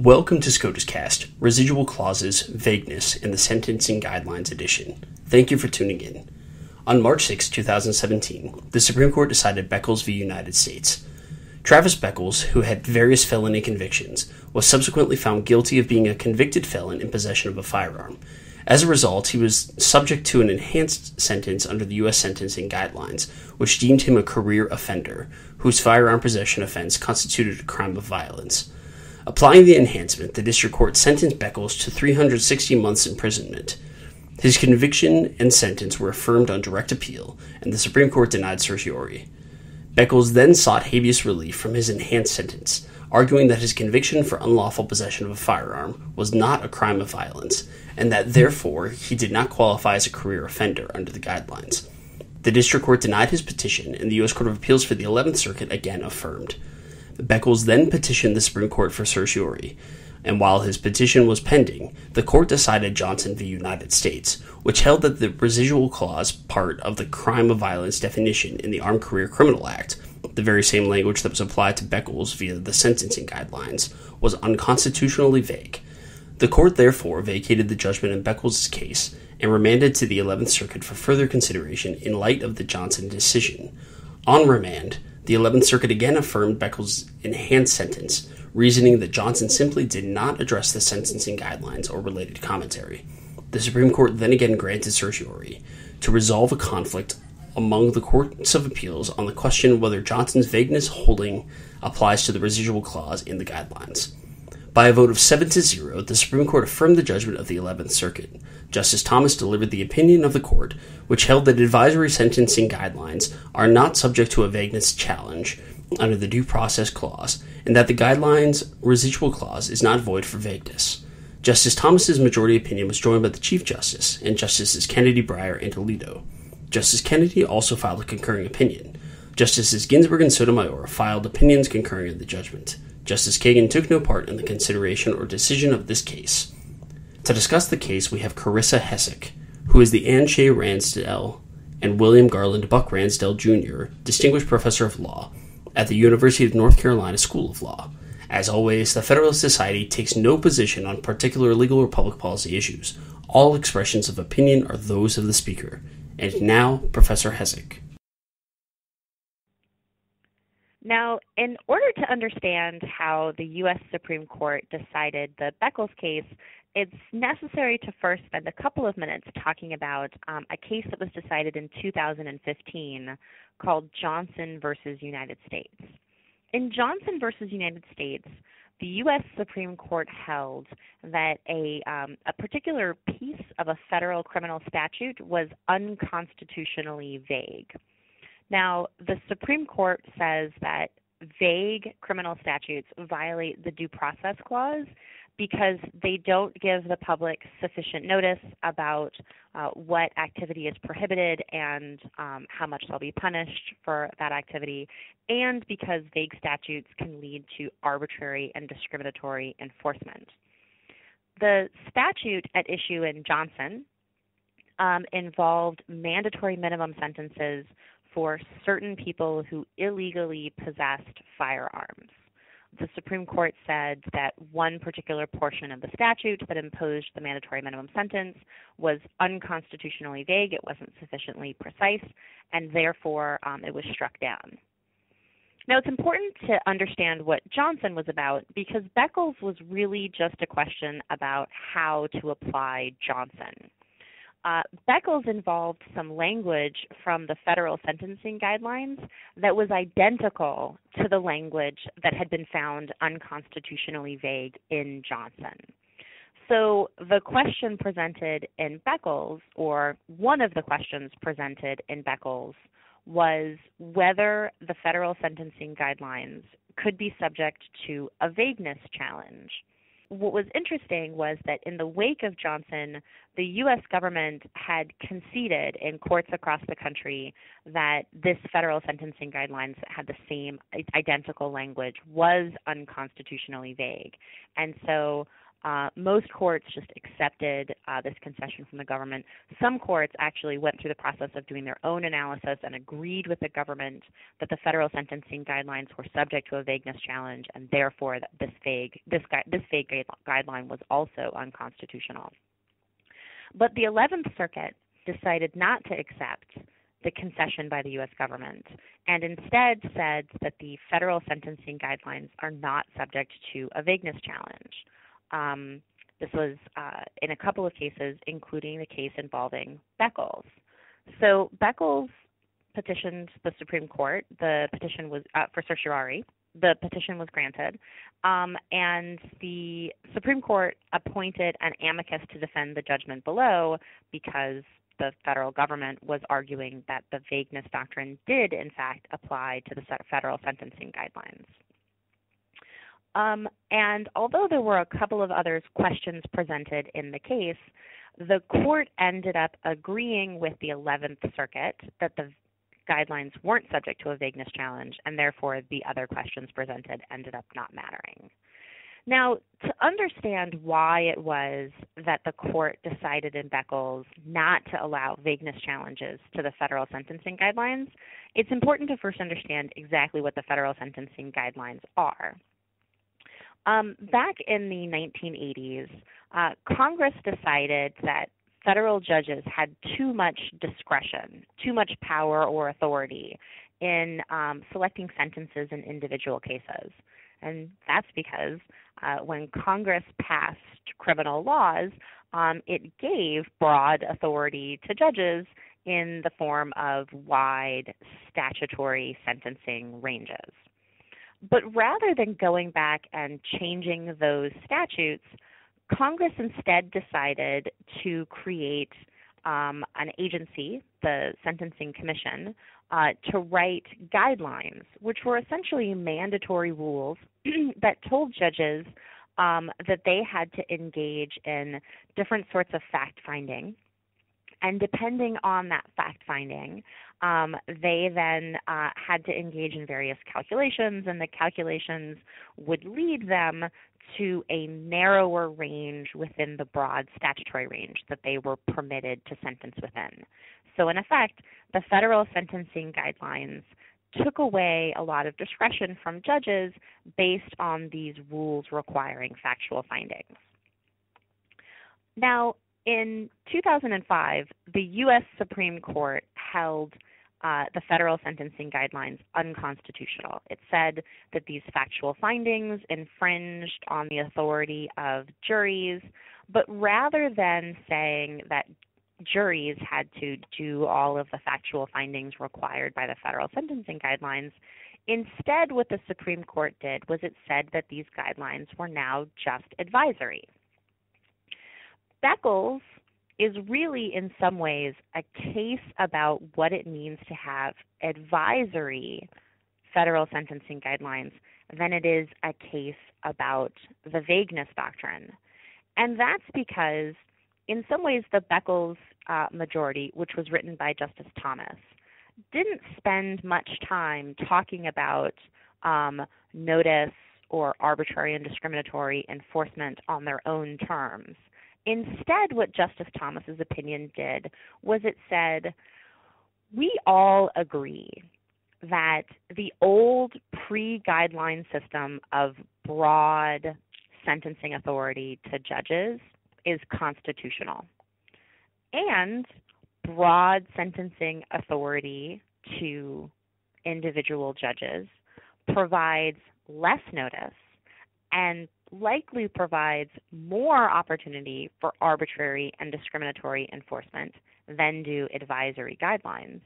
Welcome to SCOTUScast, Residual Clauses, Vagueness, and the Sentencing Guidelines Edition. Thank you for tuning in. On March 6, 2017, the Supreme Court decided Beckles v. United States. Travis Beckles, who had various felony convictions, was subsequently found guilty of being a convicted felon in possession of a firearm. As a result, he was subject to an enhanced sentence under the U.S. Sentencing Guidelines, which deemed him a career offender, whose firearm possession offense constituted a crime of violence. Applying the enhancement, the district court sentenced Beckles to 360 months imprisonment. His conviction and sentence were affirmed on direct appeal, and the Supreme Court denied certiorari. Beckles then sought habeas relief from his enhanced sentence, arguing that his conviction for unlawful possession of a firearm was not a crime of violence, and that therefore he did not qualify as a career offender under the guidelines. The district court denied his petition, and the U.S. Court of Appeals for the 11th Circuit again affirmed. Beckles then petitioned the Supreme Court for certiorari, and while his petition was pending, the court decided Johnson v. United States, which held that the residual clause part of the crime of violence definition in the Armed Career Criminal Act, the very same language that was applied to Beckles via the sentencing guidelines, was unconstitutionally vague. The court therefore vacated the judgment in Beckles' case and remanded to the 11th Circuit for further consideration in light of the Johnson decision. On remand, the 11th Circuit again affirmed Beckles' enhanced sentence, reasoning that Johnson simply did not address the sentencing guidelines or related commentary. The Supreme Court then again granted certiorari to resolve a conflict among the courts of appeals on the question whether Johnson's vagueness holding applies to the residual clause in the guidelines. By a vote of 7-0, the Supreme Court affirmed the judgment of the 11th Circuit. Justice Thomas delivered the opinion of the court, which held that advisory sentencing guidelines are not subject to a vagueness challenge under the Due Process Clause, and that the guidelines' residual clause is not void for vagueness. Justice Thomas's majority opinion was joined by the Chief Justice and Justices Kennedy, Breyer, and Alito. Justice Kennedy also filed a concurring opinion. Justices Ginsburg and Sotomayor filed opinions concurring in the judgment. Justice Kagan took no part in the consideration or decision of this case. To discuss the case, we have Carissa Hessick, who is the Shea Ransdell and William Garland Buck Ransdell Jr. Distinguished Professor of Law at the University of North Carolina School of Law. As always, the Federalist Society takes no position on particular legal or public policy issues. All expressions of opinion are those of the speaker. And now, Professor Hessick. Now, in order to understand how the U.S. Supreme Court decided the Beckles case, it's necessary to first spend a couple of minutes talking about a case that was decided in 2015 called Johnson versus United States. In Johnson versus United States, the U.S. Supreme Court held that a particular piece of a federal criminal statute was unconstitutionally vague. Now, the Supreme Court says that vague criminal statutes violate the Due Process Clause because they don't give the public sufficient notice about what activity is prohibited and how much they'll be punished for that activity, and because vague statutes can lead to arbitrary and discriminatory enforcement. The statute at issue in Johnson involved mandatory minimum sentences for certain people who illegally possessed firearms. The Supreme Court said that one particular portion of the statute that imposed the mandatory minimum sentence was unconstitutionally vague, it wasn't sufficiently precise, and therefore it was struck down. Now, it's important to understand what Johnson was about because Beckles was really just a question about how to apply Johnson. Beckles involved some language from the federal sentencing guidelines that was identical to the language that had been found unconstitutionally vague in Johnson. So the question presented in Beckles, or one of the questions presented in Beckles, was whether the federal sentencing guidelines could be subject to a vagueness challenge. What was interesting was that in the wake of Johnson, the U.S. government had conceded in courts across the country that this federal sentencing guidelines that had the same identical language was unconstitutionally vague. And so Most courts just accepted this concession from the government. Some courts actually went through the process of doing their own analysis and agreed with the government that the federal sentencing guidelines were subject to a vagueness challenge, and therefore that this vague guideline was also unconstitutional. But the 11th Circuit decided not to accept the concession by the U.S. government and instead said that the federal sentencing guidelines are not subject to a vagueness challenge. This was in a couple of cases, including the case involving Beckles. So Beckles petitioned the Supreme Court. The petition was for certiorari. The petition was granted, and the Supreme Court appointed an amicus to defend the judgment below because the federal government was arguing that the vagueness doctrine did, in fact, apply to the federal sentencing guidelines. And although there were a couple of other questions presented in the case, the court ended up agreeing with the 11th Circuit that the guidelines weren't subject to a vagueness challenge, and therefore the other questions presented ended up not mattering. Now, to understand why it was that the court decided in Beckles not to allow vagueness challenges to the federal sentencing guidelines, it's important to first understand exactly what the federal sentencing guidelines are. Back in the 1980s, Congress decided that federal judges had too much discretion, too much power or authority in selecting sentences in individual cases. And that's because when Congress passed criminal laws, it gave broad authority to judges in the form of wide statutory sentencing ranges. But rather than going back and changing those statutes, Congress instead decided to create an agency, the Sentencing Commission, to write guidelines, which were essentially mandatory rules that told judges that they had to engage in different sorts of fact-finding. And depending on that fact-finding, they then had to engage in various calculations, and the calculations would lead them to a narrower range within the broad statutory range that they were permitted to sentence within. So in effect, the federal sentencing guidelines took away a lot of discretion from judges based on these rules requiring factual findings. Now, in 2005, the U.S. Supreme Court held the federal sentencing guidelines unconstitutional. It said that these factual findings infringed on the authority of juries, but rather than saying that juries had to do all of the factual findings required by the federal sentencing guidelines, instead what the Supreme Court did was it said that these guidelines were now just advisory. Beckles is really in some ways a case about what it means to have advisory federal sentencing guidelines than it is a case about the vagueness doctrine. And that's because in some ways the Beckles majority, which was written by Justice Thomas, didn't spend much time talking about notice or arbitrary and discriminatory enforcement on their own terms. Instead, what Justice Thomas's opinion did was it said, we all agree that the old pre-guideline system of broad sentencing authority to judges is constitutional, and broad sentencing authority to individual judges provides less notice and likely provides more opportunity for arbitrary and discriminatory enforcement than do advisory guidelines.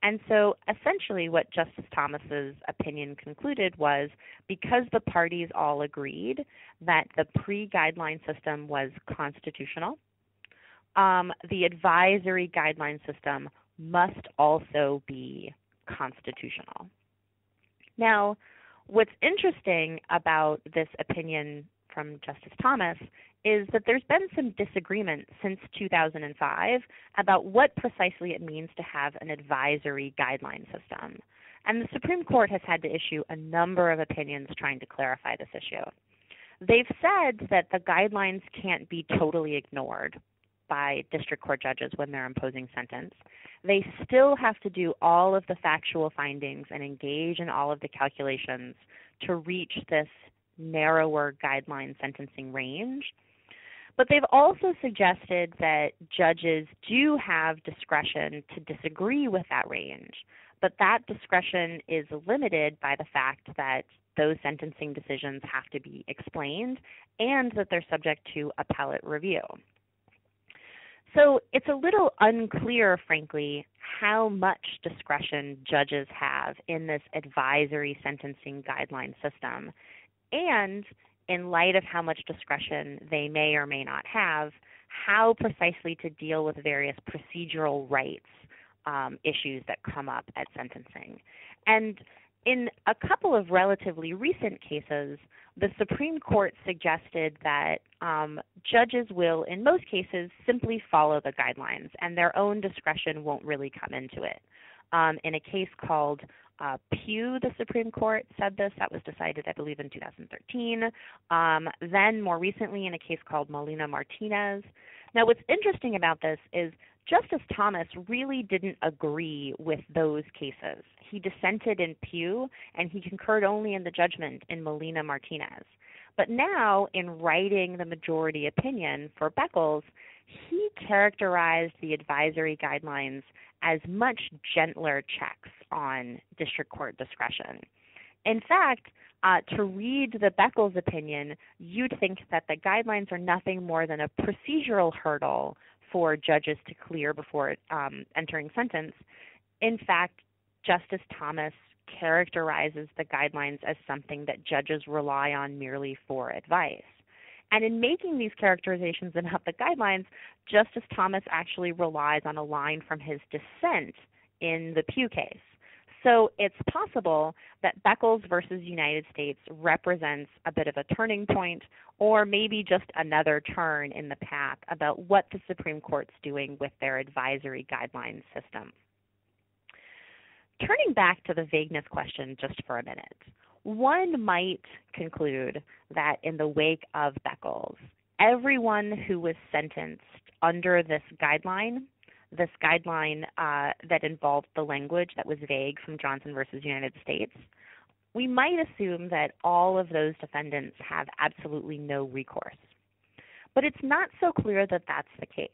And so essentially what Justice Thomas's opinion concluded was because the parties all agreed that the pre-guideline system was constitutional, the advisory guideline system must also be constitutional. Now, what's interesting about this opinion from Justice Thomas is that there's been some disagreement since 2005 about what precisely it means to have an advisory guideline system. And the Supreme Court has had to issue a number of opinions trying to clarify this issue. They've said that the guidelines can't be totally ignored by district court judges when they're imposing sentence. They still have to do all of the factual findings and engage in all of the calculations to reach this narrower guideline sentencing range. But they've also suggested that judges do have discretion to disagree with that range, but that discretion is limited by the fact that those sentencing decisions have to be explained and that they're subject to appellate review. So it's a little unclear, frankly, how much discretion judges have in this advisory sentencing guideline system, and in light of how much discretion they may or may not have, how precisely to deal with various procedural rights issues that come up at sentencing. And in a couple of relatively recent cases, the Supreme Court suggested that judges will, in most cases, simply follow the guidelines, and their own discretion won't really come into it. In a case called Pugh, the Supreme Court said this. That was decided, I believe, in 2013. Then more recently in a case called Molina-Martinez. Now, what's interesting about this is Justice Thomas really didn't agree with those cases. He dissented in Pugh, and he concurred only in the judgment in Molina-Martinez. But now, in writing the majority opinion for Beckles, he characterized the advisory guidelines as much gentler checks on district court discretion. In fact, to read the Beckles opinion, you'd think that the guidelines are nothing more than a procedural hurdle for judges to clear before entering sentence. In fact, Justice Thomas characterizes the guidelines as something that judges rely on merely for advice. And in making these characterizations about the guidelines, Justice Thomas actually relies on a line from his dissent in the Pugh case. So it's possible that Beckles versus United States represents a bit of a turning point, or maybe just another turn in the path about what the Supreme Court's doing with their advisory guidelines system. Turning back to the vagueness question just for a minute, one might conclude that in the wake of Beckles, everyone who was sentenced under this guideline that involved the language that was vague from Johnson versus United States, we might assume that all of those defendants have absolutely no recourse. But it's not so clear that that's the case.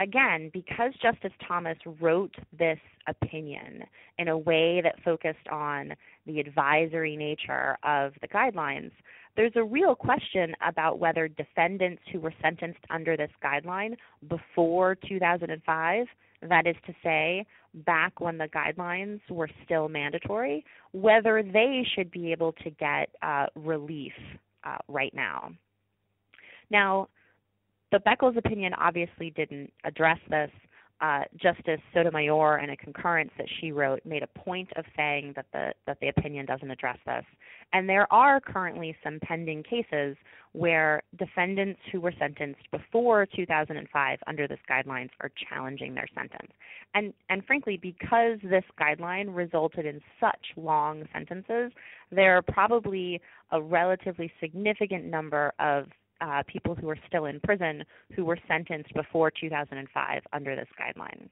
Again, because Justice Thomas wrote this opinion in a way that focused on the advisory nature of the guidelines, there's a real question about whether defendants who were sentenced under this guideline before 2005, that is to say, back when the guidelines were still mandatory, whether they should be able to get relief right now. Now, the Beckles opinion obviously didn't address this. Justice Sotomayor, in a concurrence that she wrote, made a point of saying that the opinion doesn't address this. And there are currently some pending cases where defendants who were sentenced before 2005 under this guidelines are challenging their sentence. And frankly, because this guideline resulted in such long sentences, there are probably a relatively significant number of people who are still in prison who were sentenced before 2005 under this guideline.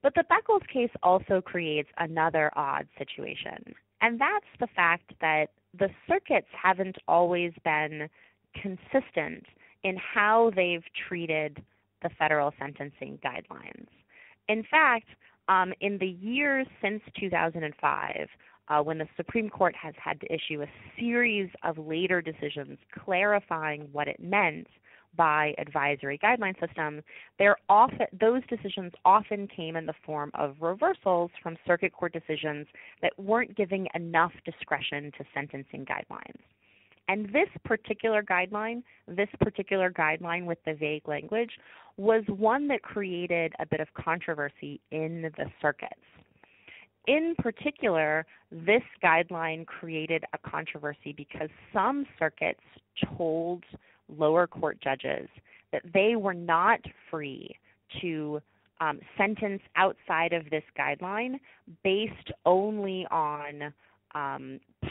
But the Beckles case also creates another odd situation, and that's the fact that the circuits haven't always been consistent in how they've treated the federal sentencing guidelines. In fact, in the years since 2005, when the Supreme Court has had to issue a series of later decisions clarifying what it meant by advisory guideline system, those decisions often came in the form of reversals from circuit court decisions that weren't giving enough discretion to sentencing guidelines. And this particular guideline with the vague language, was one that created a bit of controversy in the circuits. In particular, this guideline created a controversy because some circuits told lower court judges that they were not free to sentence outside of this guideline based only on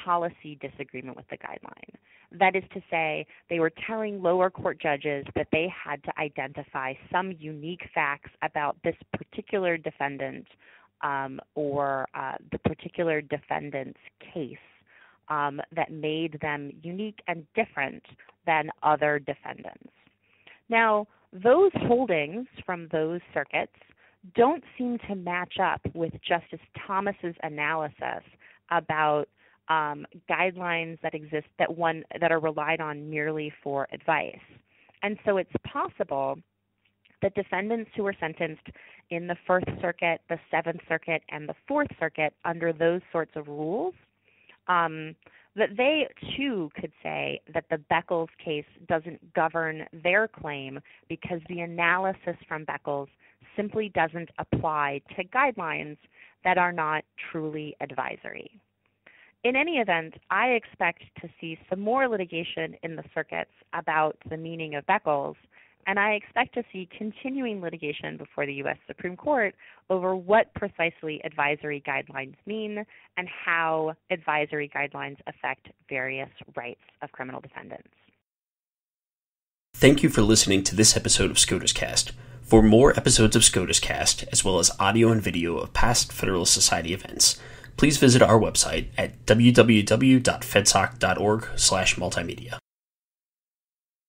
policy disagreement with the guideline. That is to say, they were telling lower court judges that they had to identify some unique facts about this particular defendant or the particular defendant's case that made them unique and different than other defendants. Now, those holdings from those circuits don't seem to match up with Justice Thomas's analysis about guidelines that exist that are relied on merely for advice. And so it's possible that defendants who were sentenced in the First Circuit, the Seventh Circuit, and the Fourth Circuit under those sorts of rules, that they too could say that the Beckles case doesn't govern their claim because the analysis from Beckles simply doesn't apply to guidelines that are not truly advisory. In any event, I expect to see some more litigation in the circuits about the meaning of Beckles, and I expect to see continuing litigation before the U.S. Supreme Court over what precisely advisory guidelines mean and how advisory guidelines affect various rights of criminal defendants. Thank you for listening to this episode of SCOTUScast. For more episodes of SCOTUScast, as well as audio and video of past Federalist Society events, please visit our website at www.fedsoc.org/multimedia.